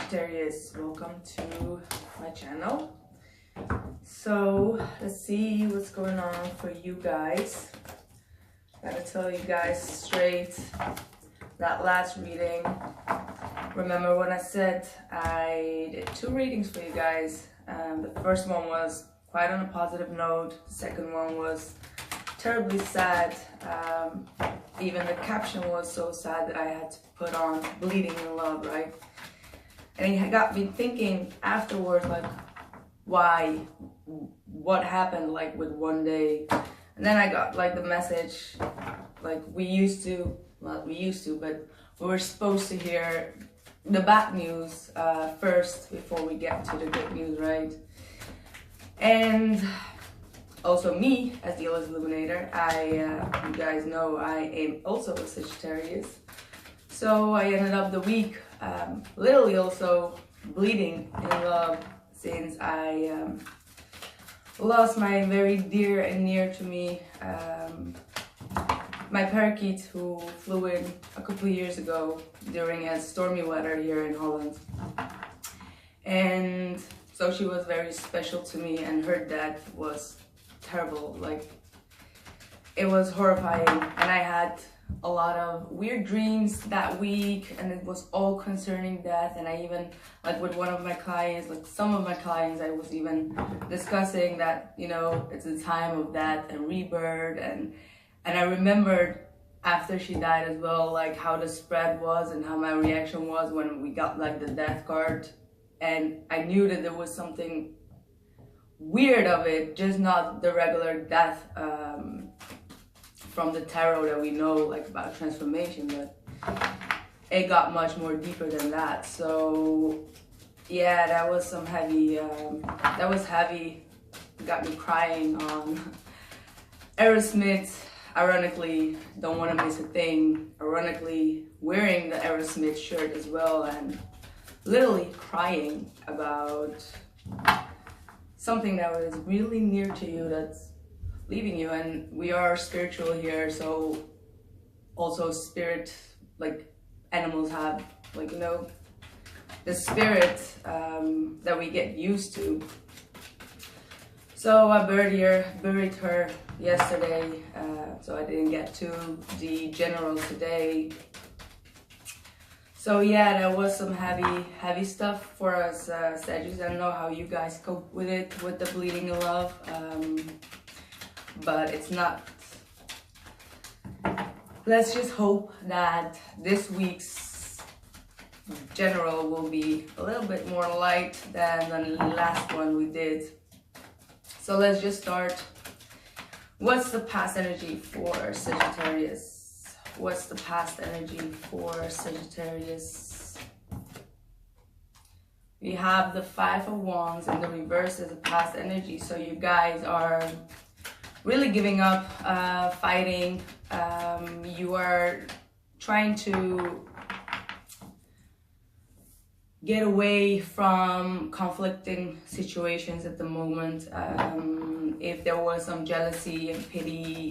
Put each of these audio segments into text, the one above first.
Sagittarius, welcome to my channel. So let's see what's going on for you guys. Gotta tell you guys straight, that last reading, remember when I said I did 2 readings for you guys. The first one was quite on a positive note, the second one was terribly sad. Even the caption was so sad that I had to put on bleeding in love, right? And it got me thinking afterwards, like, why, what happened, like, with one day. And then I got, like, the message, like, we used to, but we were supposed to hear the bad news first before we get to the good news, right? And also me, as the illest illuminator, you guys know I am also a Sagittarius. So I ended up the week literally also bleeding in love, since I lost my very dear and near to me, my parakeet, who flew in a couple of years ago during a stormy weather here in Holland. And so she was very special to me, and her death was terrible. Like, it was horrifying, and I had a lot of weird dreams that week, and it was all concerning death. And I even, like, with one of my clients, like some of my clients, I was even discussing that, you know, it's a time of death and rebirth. And I remembered after she died as well, like, how the spread was and how my reaction was when we got, like, the death card. And I knew that there was something weird of it, just not the regular death from the tarot that we know, like, about transformation, but it got much more deeper than that. So yeah, that was some heavy, that was heavy. It got me crying on Aerosmith, ironically, Don't Want to Miss a Thing, ironically wearing the Aerosmith shirt as well, and literally crying about something that was really near to you that's leaving you. And we are spiritual here, so also spirit, like animals have, like, you know, the spirit that we get used to. So I buried her yesterday, so I didn't get to the general today. So yeah, that was some heavy stuff for us Sagittarius. I don't know how you guys cope with it, with the bleeding in love, but it's not. Let's just hope that this week's general will be a little bit more light than the last one we did. So let's just start. What's the past energy for Sagittarius? What's the past energy for Sagittarius? We have the 5 of Wands, and the reverse is the past energy. So you guys are really giving up, fighting. You are trying to get away from conflicting situations at the moment. If there was some jealousy and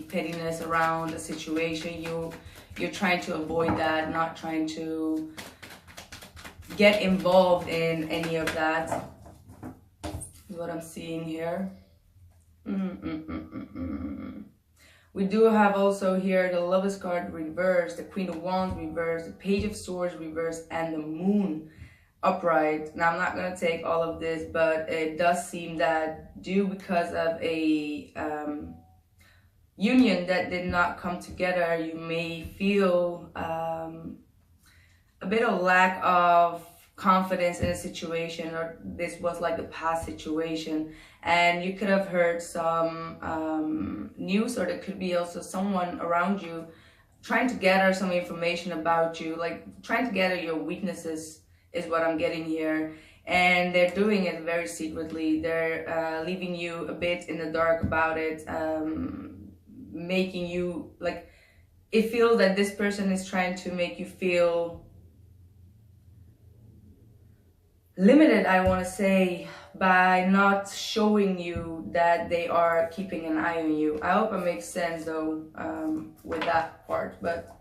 pettiness around the situation, you're trying to avoid that, not trying to get involved in any of that. Is what I'm seeing here. We do have also here the Lovers card reversed, the Queen of Wands reversed, the Page of Swords reversed, and the Moon upright. Now, I'm not going to take all of this, but it does seem that because of a union that did not come together, you may feel a bit of lack of confidence in a situation, or this was like the past situation, and you could have heard some news, or there could be also someone around you trying to gather some information about you, like trying to gather your weaknesses is what I'm getting here. And they're doing it very secretly. They're leaving you a bit in the dark about it, making you, like, it feels that this person is trying to make you feel limited, I want to say, by not showing you that they are keeping an eye on you. I hope it makes sense though, with that part. But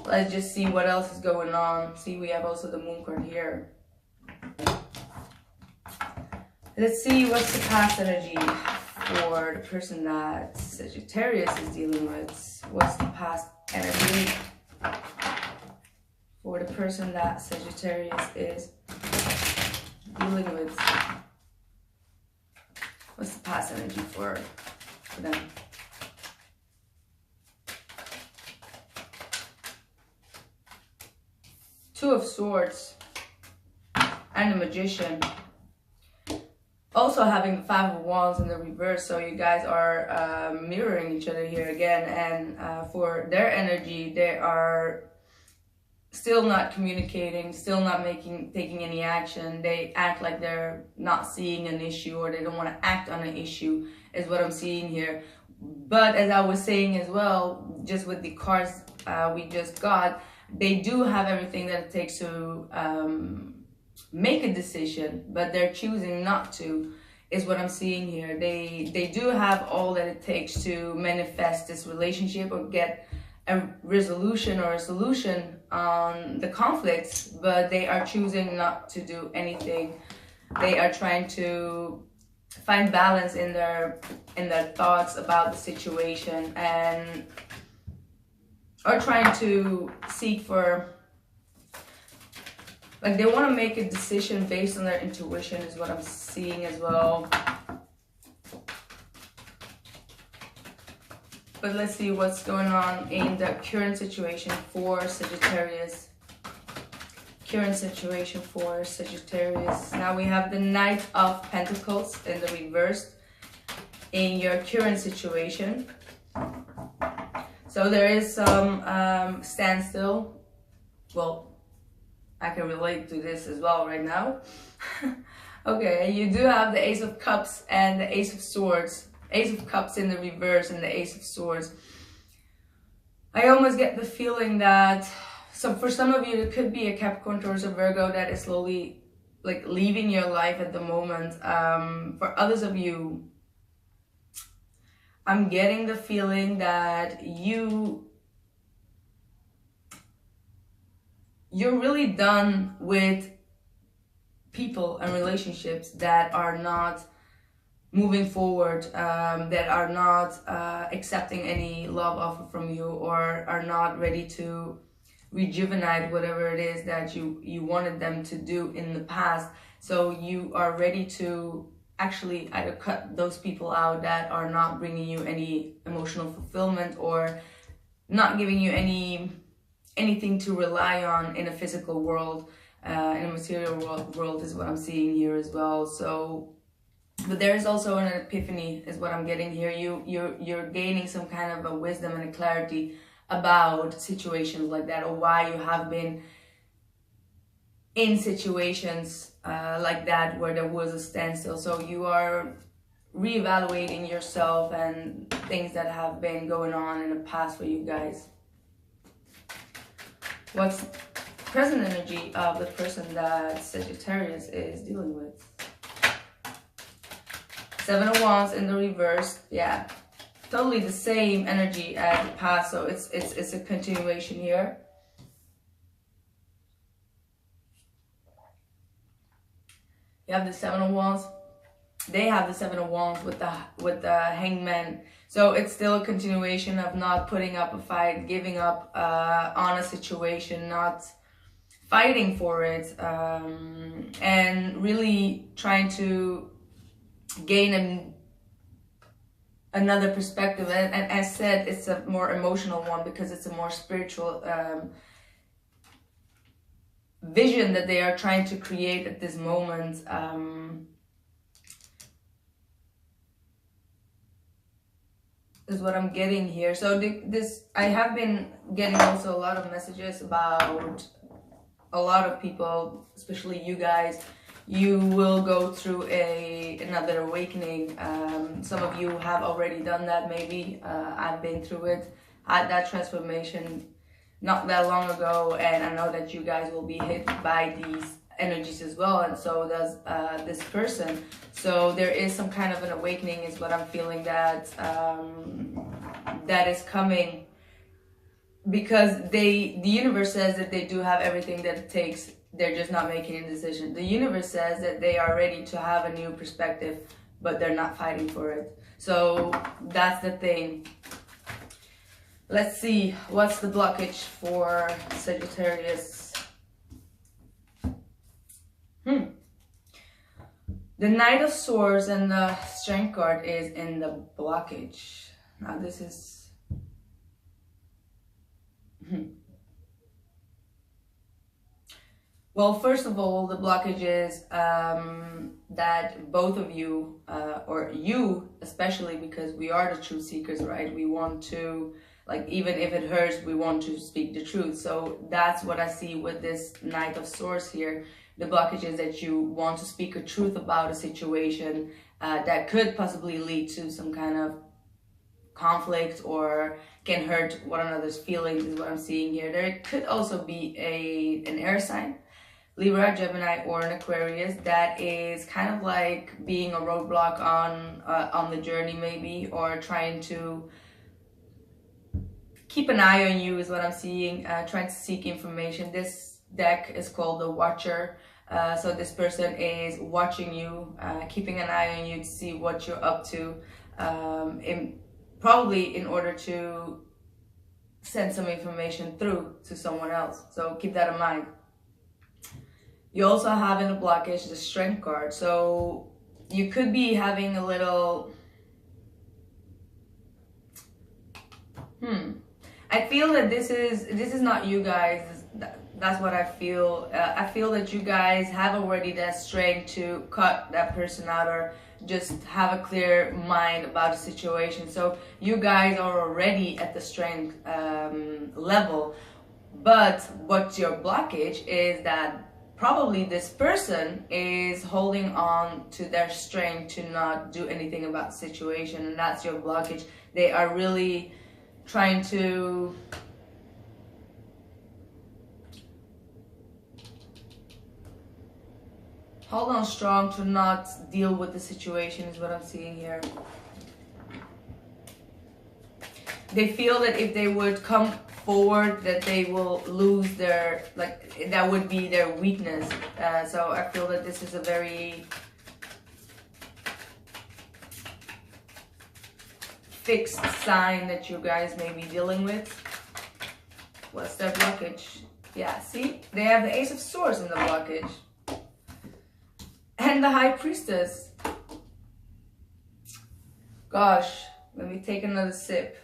let's just see what else is going on. See, we have also the moon card here. Let's see what's the past energy for the person that Sagittarius is dealing with. What's the past energy for the person that Sagittarius is dealing with? What's the past energy for them? Two of Swords and the Magician. Also having the Five of Wands in the reverse, so you guys are mirroring each other here again. And for their energy, they are still not communicating, still not taking any action. They act like they're not seeing an issue, or they don't want to act on an issue, is what I'm seeing here. But as I was saying as well, just with the cards we just got, they do have everything that it takes to make a decision, but they're choosing not to, is what I'm seeing here. They do have all that it takes to manifest this relationship or get a resolution or a solution on the conflicts, but they are choosing not to do anything. They are trying to find balance in their thoughts about the situation, and are trying to seek for, like, they want to make a decision based on their intuition, is what I'm seeing as well. But let's see what's going on in the current situation for Sagittarius. Current situation for Sagittarius. Now we have the Knight of Pentacles in the reverse in your current situation. So there is some standstill. Well, I can relate to this as well right now. Okay, you do have the Ace of Cups and the Ace of Swords. Ace of Cups in the reverse and the Ace of Swords. I almost get the feeling that for some of you, it could be a Capricorn, Taurus, or Virgo that is slowly like leaving your life at the moment. For others of you, I'm getting the feeling that you're really done with people and relationships that are not moving forward, that are not accepting any love offer from you, or are not ready to rejuvenate whatever it is that you wanted them to do in the past. So you are ready to actually either cut those people out that are not bringing you any emotional fulfillment, or not giving you anything to rely on in a physical world, in a material world is what I'm seeing here as well. So, but there is also an epiphany, is what I'm getting here. You're gaining some kind of a wisdom and a clarity about situations like that, or why you have been in situations like that where there was a standstill. So you are reevaluating yourself and things that have been going on in the past for you guys. What's present energy of the person that Sagittarius is dealing with? Seven of Wands in the reverse. Yeah, totally the same energy as the past, so it's a continuation here. You have the Seven of Wands. They have the Seven of Wands with the Hangman. So it's still a continuation of not putting up a fight, giving up on a situation, not fighting for it, and really trying to gain another perspective. And as said, it's a more emotional one, because it's a more spiritual vision that they are trying to create at this moment. Is what I'm getting here. So I have been getting also a lot of messages about a lot of people, especially you guys. You will go through another awakening. Some of you have already done that, maybe. I've been through it, had that transformation not that long ago, and I know that you guys will be hit by these energies as well, and so does this person. So there is some kind of an awakening, is what I'm feeling, that that is coming, because the universe says that they do have everything that it takes. They're just not making a decision. The universe says that they are ready to have a new perspective, but they're not fighting for it. So that's the thing. Let's see, what's the blockage for Sagittarius? The Knight of Swords and the Strength card is in the blockage. Now this is... Well, first of all, the blockage is that both of you, or you especially, because we are the truth seekers, right? We want to, like, even if it hurts, we want to speak the truth. So that's what I see with this Knight of Swords here. The blockage is that you want to speak a truth about a situation that could possibly lead to some kind of conflict or can hurt one another's feelings, is what I'm seeing here. There could also be an air sign, Libra, Gemini, or an Aquarius, that is kind of like being a roadblock on the journey maybe, or trying to keep an eye on you, is what I'm seeing, trying to seek information. This deck is called the Watcher. So this person is watching you, keeping an eye on you to see what you're up to, probably in order to send some information through to someone else. So keep that in mind. You also have in the blockage the Strength card. So you could be having a little... I feel that this is not you guys. That's what I feel. I feel that you guys have already that strength to cut that person out, or just have a clear mind about the situation. So you guys are already at the strength level. But what's your blockage is that probably this person is holding on to their strength to not do anything about the situation, and that's your blockage. They are really trying to hold on strong to not deal with the situation, is what I'm seeing here. They feel that if they would come forward, that they will lose their, like, that would be their weakness. So I feel that this is a very fixed sign that you guys may be dealing with. What's their blockage? Yeah, see? They have the Ace of Swords in the blockage. And the High Priestess. Gosh, let me take another sip.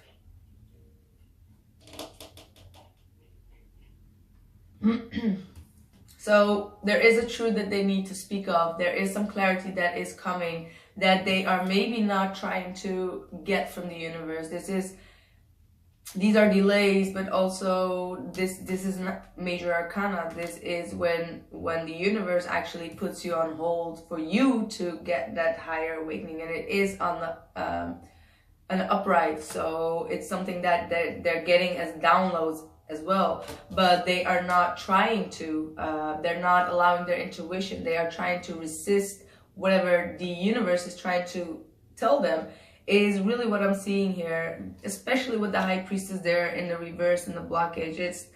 So there is a truth that they need to speak of. There is some clarity that is coming that they are maybe not trying to get from the universe. These are delays, but also this is not major arcana. This is when the universe actually puts you on hold for you to get that higher awakening, and it is on the an upright. So it's something that they're getting as downloads as well, but they are not trying to. They're not allowing their intuition. They are trying to resist whatever the universe is trying to tell them. Is really what I'm seeing here, especially with the High Priestess there in the reverse and the blockage. It's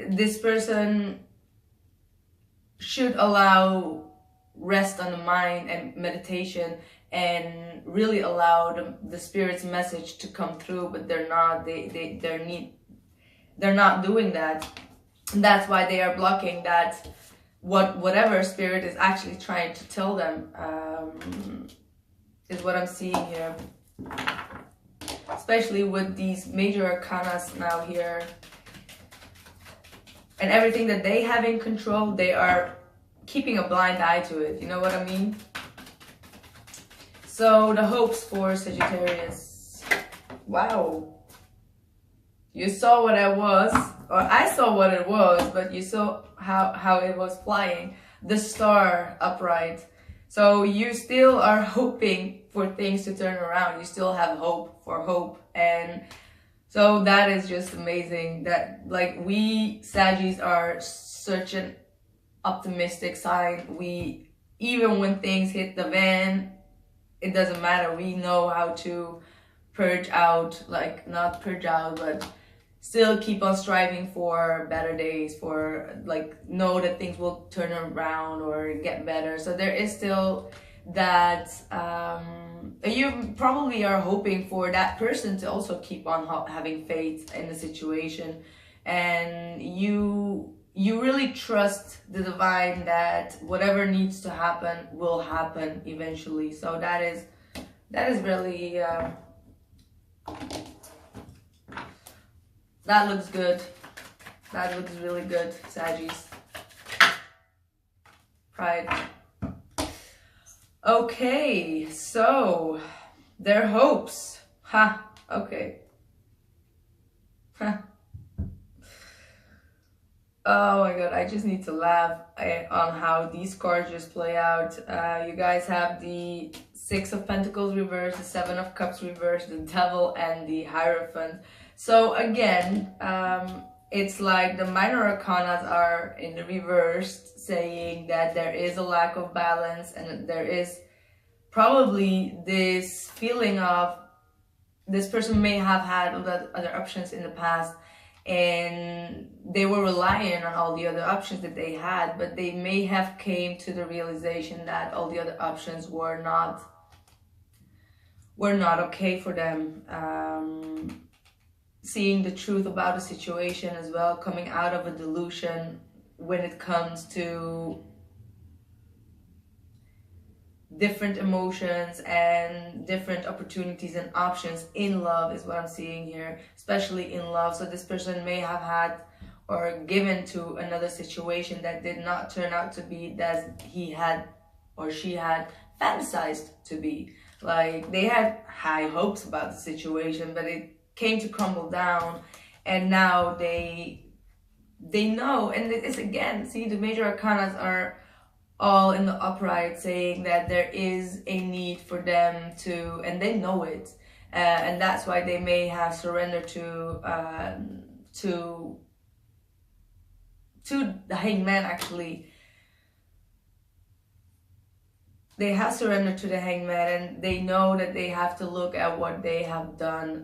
this person should allow rest on the mind and meditation, and really allow the spirit's message to come through, but they're not. They're not doing that. And that's why they are blocking that. Whatever spirit is actually trying to tell them is what I'm seeing here. Especially with these major arcanas now here. And everything that they have in control, they are keeping a blind eye to it. You know what I mean? So the hopes for Sagittarius. Wow. You saw what I was, or I saw what it was, but you saw how it was flying. The star upright. So you still are hoping for things to turn around. You still have hope for hope. And so that is just amazing that, like, we Saggies are such an optimistic sign. We, even when things hit the van, it doesn't matter. We know how to purge out, like, not purge out, but still keep on striving for better days, for like know that things will turn around or get better. So there is still that you probably are hoping for that person to also keep on having faith in the situation, and you really trust the divine that whatever needs to happen will happen eventually. So that is really that looks good. That looks really good, Saggies. Pride. Okay, so their hopes. Ha, okay. Ha. Oh my god, I just need to laugh on how these cards just play out. You guys have the Six of Pentacles reversed, the Seven of Cups reversed, the Devil, and the Hierophant. So again, it's like the minor arcanas are in the reverse, saying that there is a lack of balance, and there is probably this feeling of this person may have had other options in the past, and they were relying on all the other options that they had, but they may have came to the realization that all the other options were not okay for them. Seeing the truth about the situation as well, coming out of a delusion when it comes to different emotions and different opportunities and options in love is what I'm seeing here, especially in love. So this person may have had or given to another situation that did not turn out to be that he had or she had fantasized to be. Like they had high hopes about the situation, but it came to crumble down, and now they know. And it's again, see, the major arcanas are all in the upright, saying that there is a need for them to, and they know it, and that's why they may have surrendered to the Hangman. Actually, they have surrendered to the Hangman, and they know that they have to look at what they have done,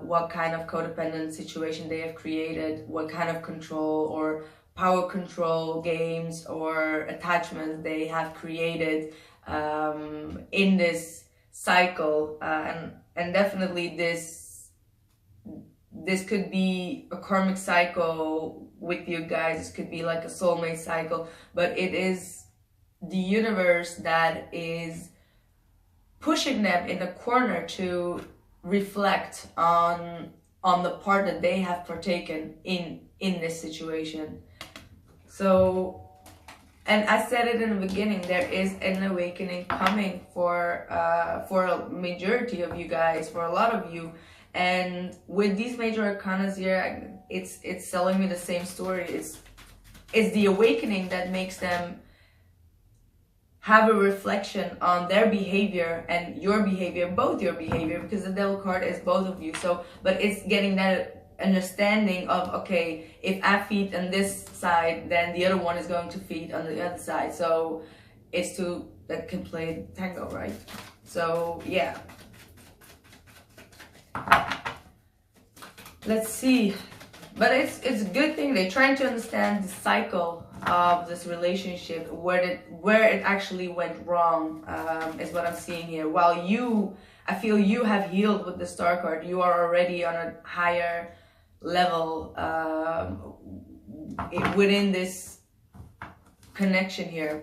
what kind of codependent situation they have created, what kind of control or power control games or attachments they have created in this cycle, and definitely this could be a karmic cycle with you guys. This could be like a soulmate cycle, but it is the universe that is pushing them in the corner to reflect on the part that they have partaken in this situation. So, and I said it in the beginning, there is an awakening coming for a majority of you guys, for a lot of you. And with these major arcanas here, it's telling me the same story. It's the awakening that makes them have a reflection on their behavior and your behavior, both your behavior, because the Devil card is both of you. So, but it's getting that understanding of, okay, if I feed on this side, then the other one is going to feed on the other side. So it's two that can play tango, right? So yeah. Let's see. But it's a good thing. They're trying to understand the cycle of this relationship, where it actually went wrong, is what I'm seeing here. While I feel you have healed with the Star card. You are already on a higher level within this connection here.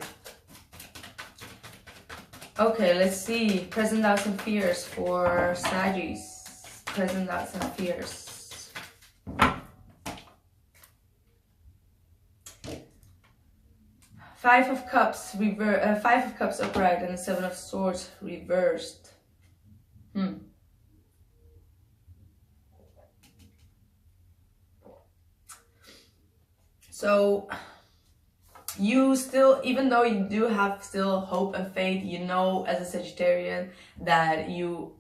Okay, let's see. Present doubts and fears for Saggies. Present doubts and fears. Five of Cups upright, and the Seven of Swords reversed. So you still, even though you do have still hope and faith, you know, as a Sagittarian, that you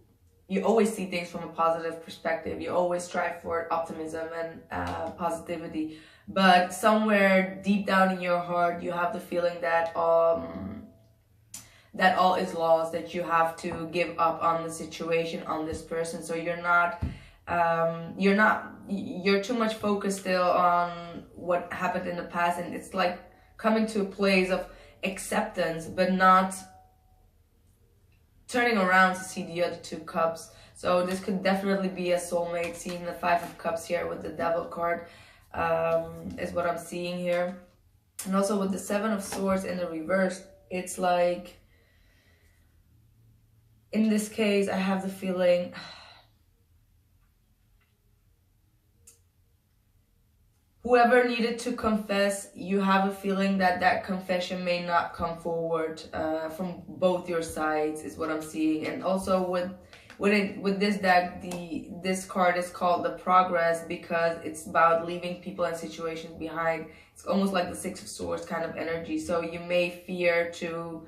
always see things from a positive perspective. You always strive for optimism and positivity. But somewhere deep down in your heart, you have the feeling that that all is lost, that you have to give up on the situation, on this person. So you're not You're too much focused still on what happened in the past, and it's like coming to a place of acceptance, but not turning around to see the other two cups. So this could definitely be a soulmate. Seeing the Five of Cups here with the Devil card is what I'm seeing here. And also with the Seven of Swords in the reverse, it's like, in this case, I have the feeling whoever needed to confess, you have a feeling that that confession may not come forward from both your sides, is what I'm seeing. And also with this deck, this card is called the Progress, because it's about leaving people and situations behind. It's almost like the Six of Swords kind of energy. So you may fear to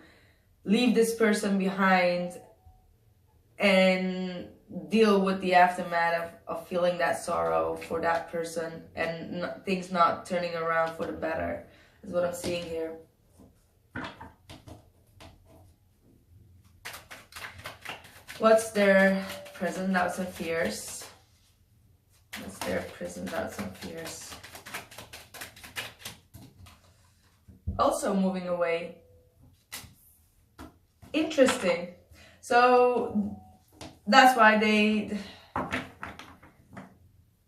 leave this person behind and deal with the aftermath of feeling that sorrow for that person, and things not turning around for the better, is what I'm seeing here. What's their present doubts and fears? What's their present doubts and fears? Also moving away. Interesting. So that's why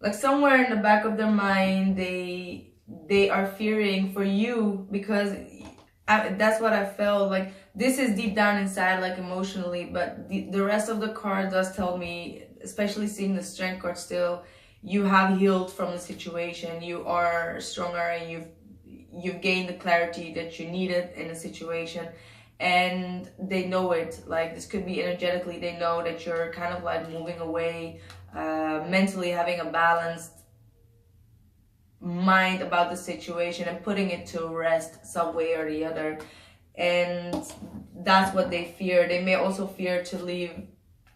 like somewhere in the back of their mind, they are fearing for you, because that's what I felt like. This is deep down inside, like emotionally, but the rest of the card does tell me, especially seeing the Strength card still, you have healed from the situation. You are stronger, and you've gained the clarity that you needed in the situation. And they know it. Like, this could be energetically, they know that you're kind of like moving away, mentally having a balanced mind about the situation and putting it to rest some way or the other. And that's what they fear. They may also fear to leave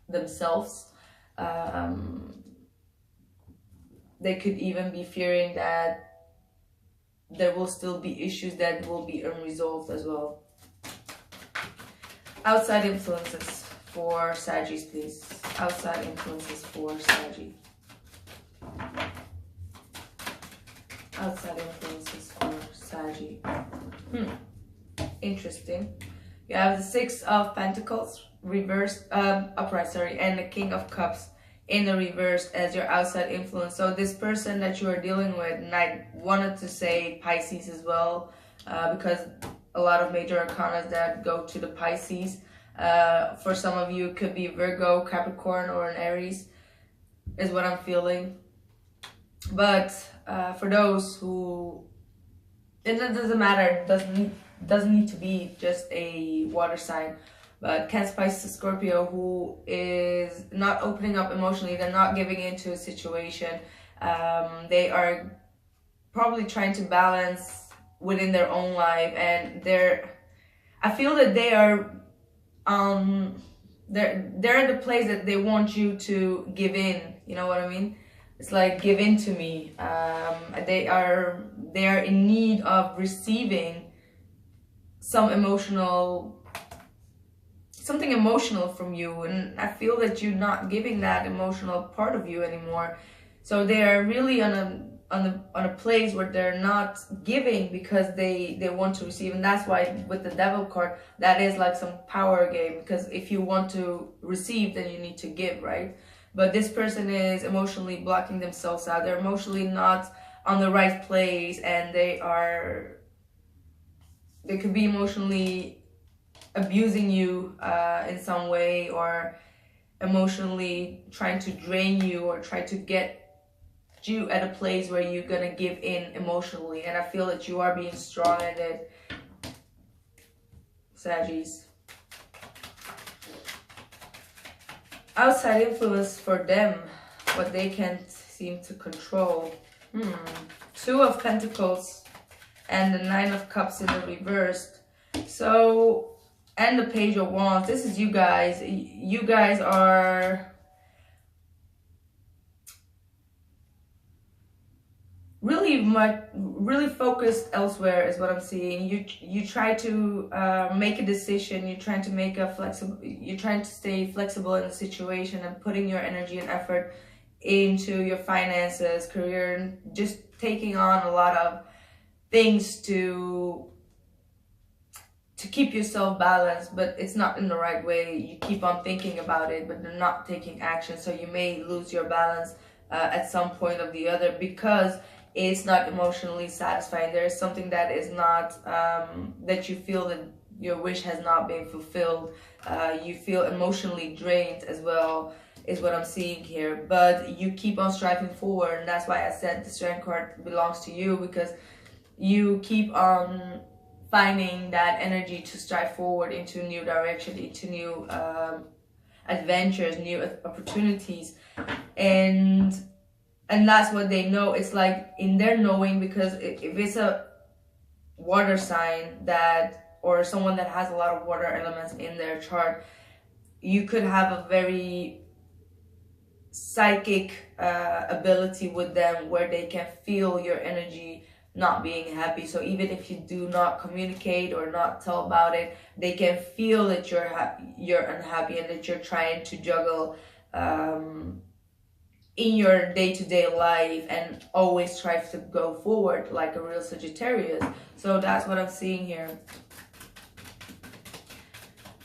themselves. They could even be fearing that there will still be issues that will be unresolved as well. Outside influences for Saggies, please. Outside influences for Saggy. Outside influences for Saggy. Interesting. You have the Six of Pentacles reversed, upright, sorry, and the King of Cups in the reverse as your outside influence. So this person that you are dealing with, and I wanted to say Pisces as well, because a lot of major arcana that go to the Pisces. For some of you, it could be Virgo, Capricorn, or an Aries, is what I'm feeling. But for those who, it doesn't matter, doesn't need to be just a water sign, but Cancer, Pisces, Scorpio, who is not opening up emotionally, they're not giving into a situation. They are probably trying to balance within their own life, and I feel that they are they're at the place that they want you to give in, you know what I mean? It's like, give in to me. They are in need of receiving something emotional from you, and I feel that you're not giving that emotional part of you anymore. So they are really on a place where they're not giving because they want to receive. And that's why with the Devil card, that is like some power game, because if you want to receive, then you need to give, right? But this person is emotionally blocking themselves out. They're emotionally not on the right place, and they could be emotionally abusing you in some way, or emotionally trying to drain you, or try to get you at a place where you're gonna give in emotionally. And I feel that you are being strong in it, Saggies. Outside influence for them, what they can't seem to control. Two of Pentacles and the Nine of Cups in the reversed. So, and the Page of Wands. This is you guys. You guys are really focused elsewhere, is what I'm seeing. You try to make a decision. You're trying to stay flexible in the situation, and putting your energy and effort into your finances, career, just taking on a lot of things to keep yourself balanced, but it's not in the right way. You keep on thinking about it, but they're not taking action. So you may lose your balance at some point or the other because it's not emotionally satisfying. There is something that is not, that you feel that your wish has not been fulfilled. You feel emotionally drained as well, is what I'm seeing here. But you keep on striving forward, and that's why I said the Strength card belongs to you, because you keep on finding that energy to strive forward into a new direction, into new adventures, new opportunities, and that's what they know. It's like in their knowing, because if it's a water sign that, or someone that has a lot of water elements in their chart, you could have a very psychic ability with them where they can feel your energy not being happy. So even if you do not communicate or not tell about it, they can feel that you're unhappy and that you're trying to juggle in your day-to-day life and always try to go forward like a real Sagittarius. So that's what I'm seeing here.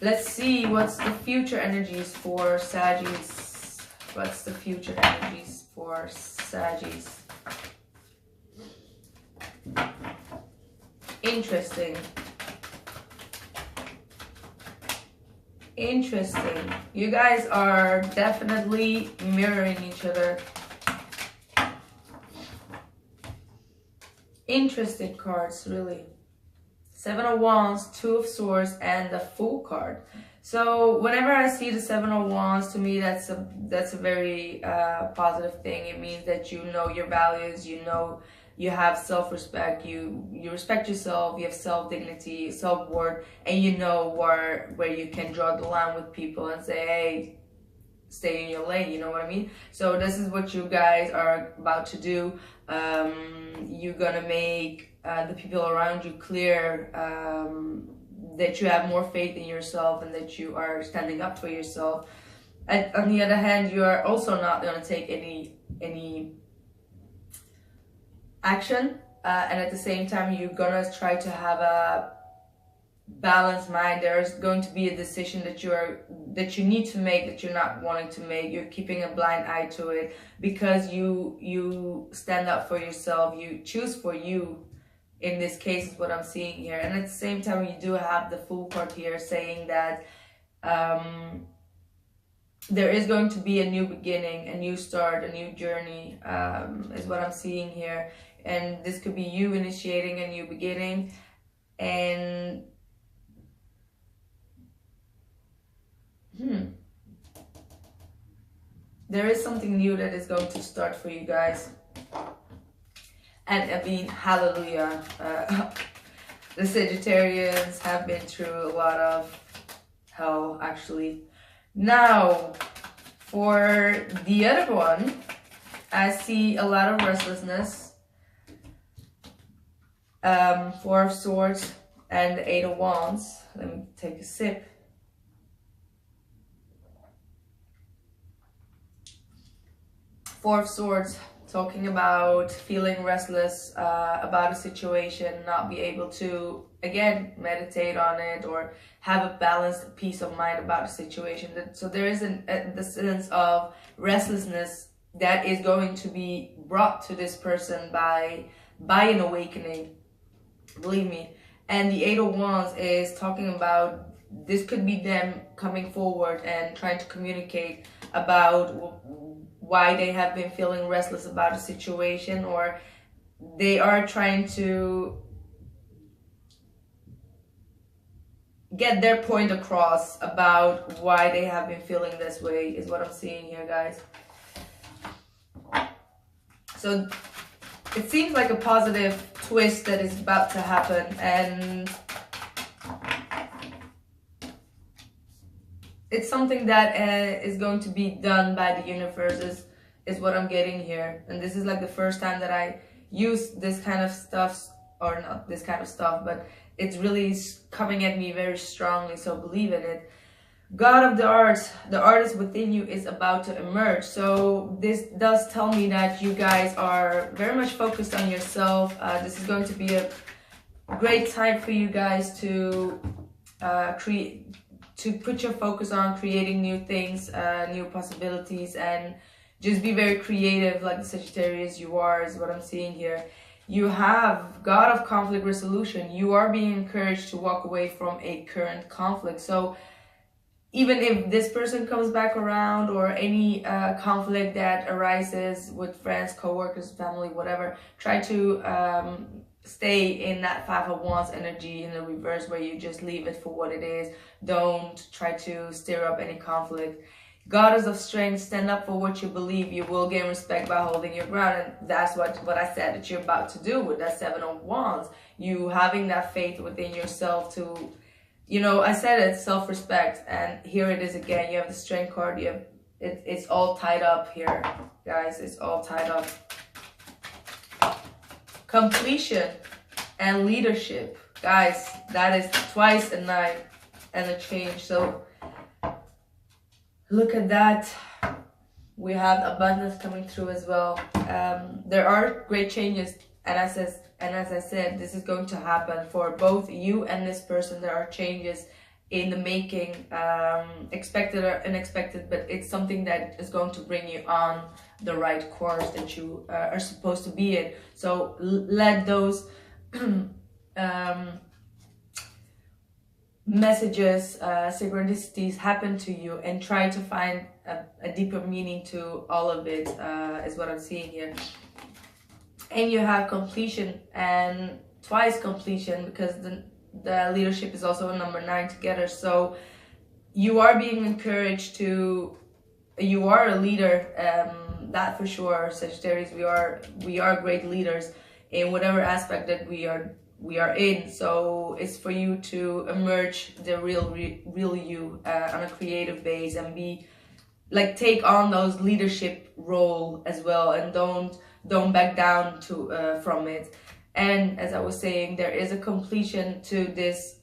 Let's see what's the future energies for Saggies. What's the future energies for Saggies? Interesting. Interesting. You guys are definitely mirroring each other. Interesting cards, really. Seven of Wands, Two of Swords, and the Fool card. So whenever I see the Seven of Wands, to me that's a very positive thing. It means that you know your values, you know you have self-respect, you respect yourself, you have self-dignity, self-worth, and you know where you can draw the line with people and say, hey, stay in your lane, you know what I mean? So this is what you guys are about to do. You're gonna make the people around you clear that you have more faith in yourself and that you are standing up for yourself. And on the other hand, you are also not gonna take any action, and at the same time you're gonna try to have a balanced mind. There's going to be a decision that you need to make that you're not wanting to make. You're keeping a blind eye to it because you stand up for yourself, you choose for you. In this case is what I'm seeing here. And at the same time you do have the Fool card here saying that there is going to be a new beginning, a new start, a new journey, is what I'm seeing here. And this could be you initiating a new beginning. And there is something new that is going to start for you guys. And I mean, hallelujah. The Sagittarians have been through a lot of hell, actually. Now, for the other one, I see a lot of restlessness. Four of Swords and the Eight of Wands. Let me take a sip. Four of Swords, talking about feeling restless about a situation, not be able to, again, meditate on it or have a balanced peace of mind about a situation. So there is the sense of restlessness that is going to be brought to this person by an awakening, believe me. And the Eight of Wands is talking about, this could be them coming forward and trying to communicate about why they have been feeling restless about a situation, or they are trying to get their point across about why they have been feeling this way, is what I'm seeing here, guys. So it seems like a positive twist that is about to happen, and it's something that is going to be done by the universe, is what I'm getting here. And this is like the first time that I use this kind of stuff, or not this kind of stuff, but it's really coming at me very strongly, so believe in it. God of the artist within you is about to emerge. So this does tell me that you guys are very much focused on yourself. This is going to be a great time for you guys to put your focus on creating new things, new possibilities, and just be very creative like the Sagittarius you are, is what I'm seeing here. You have God of conflict resolution. You are being encouraged to walk away from a current conflict. So even if this person comes back around, or any conflict that arises with friends, co-workers, family, whatever, try to stay in that 5 of Wands energy in the reverse, where you just leave it for what it is. Don't try to stir up any conflict. Goddess of strength, stand up for what you believe. You will gain respect by holding your ground, and that's what I said that you're about to do with that 7 of Wands. You having that faith within yourself to, you know, I said it's self-respect, and here it is again. You have the strength card. You have it's all tied up here, guys. It's all tied up. Completion and leadership, guys. That is twice a night and a change. So look at that. We have abundance coming through as well. There are great changes, and as I said, this is going to happen for both you and this person. There are changes in the making, expected or unexpected, but it's something that is going to bring you on the right course that you are supposed to be in. So let those messages, synchronicities happen to you, and try to find a deeper meaning to all of it, is what I'm seeing here. And you have completion, and twice completion, because the leadership is also a number 9 together. So you are being encouraged to, you are a leader, that for sure, Sagittarius. We are great leaders in whatever aspect that we are in. So it's for you to emerge the real you on a creative base, and be like, take on those leadership role as well, and don't back down to from it. And as I was saying, there is a completion to this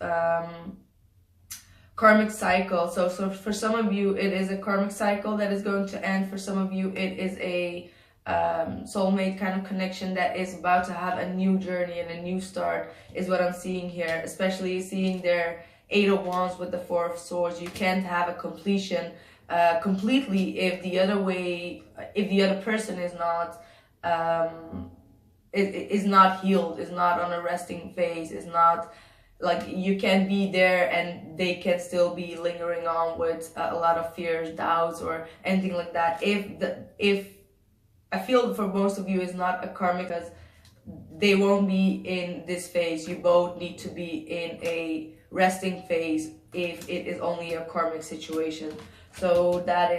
karmic cycle. So for some of you, it is a karmic cycle that is going to end. For some of you, it is a soulmate kind of connection that is about to have a new journey and a new start, is what I'm seeing here. Especially seeing their 8 of Wands with the 4 of Swords. You can't have a completion completely if the other person is not is not healed, is not on a resting phase, is not like, you can be there and they can still be lingering on with a lot of fears, doubts, or anything like that. If I feel for most of you is not a karmic, because they won't be in this phase. You both need to be in a resting phase if it is only a karmic situation. So that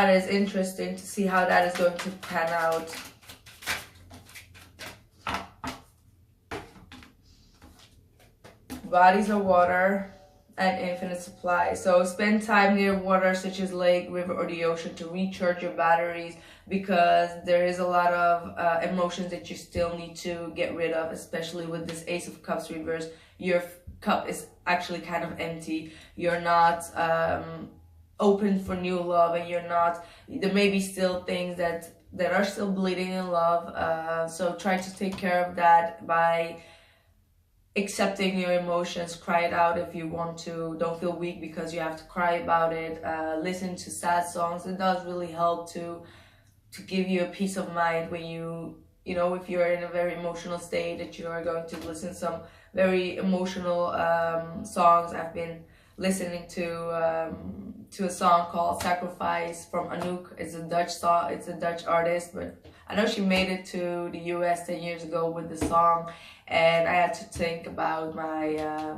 is interesting to see how that is going to pan out. Bodies of water and infinite supply. So spend time near water, such as lake, river, or the ocean, to recharge your batteries, because there is a lot of emotions that you still need to get rid of, especially with this Ace of Cups reverse. Your cup is actually kind of empty. You're not open for new love, and you're not, there may be still things that are still bleeding in love. So try to take care of that by accepting your emotions. Cry it out if you want to. Don't feel weak because you have to cry about it. Listen to sad songs. It does really help to give you a peace of mind when you know, if you're in a very emotional state, that you are going to listen to some very emotional songs. I've been listening to a song called Sacrifice from Anouk. It's a Dutch song. It's a Dutch artist, but I know she made it to the US 10 years ago with the song. And I had to think about my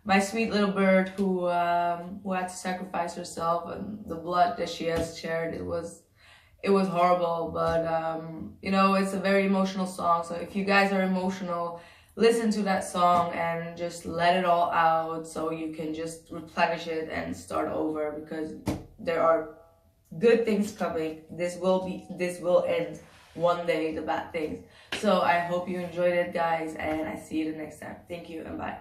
my sweet little bird who had to sacrifice herself, and the blood that she has shared. It was horrible, but you know, it's a very emotional song. So if you guys are emotional, listen to that song and just let it all out, so you can just replenish it and start over, because there are good things coming. This will end. one day the bad things. So I hope you enjoyed it, guys, and I see you the next time. Thank you and bye.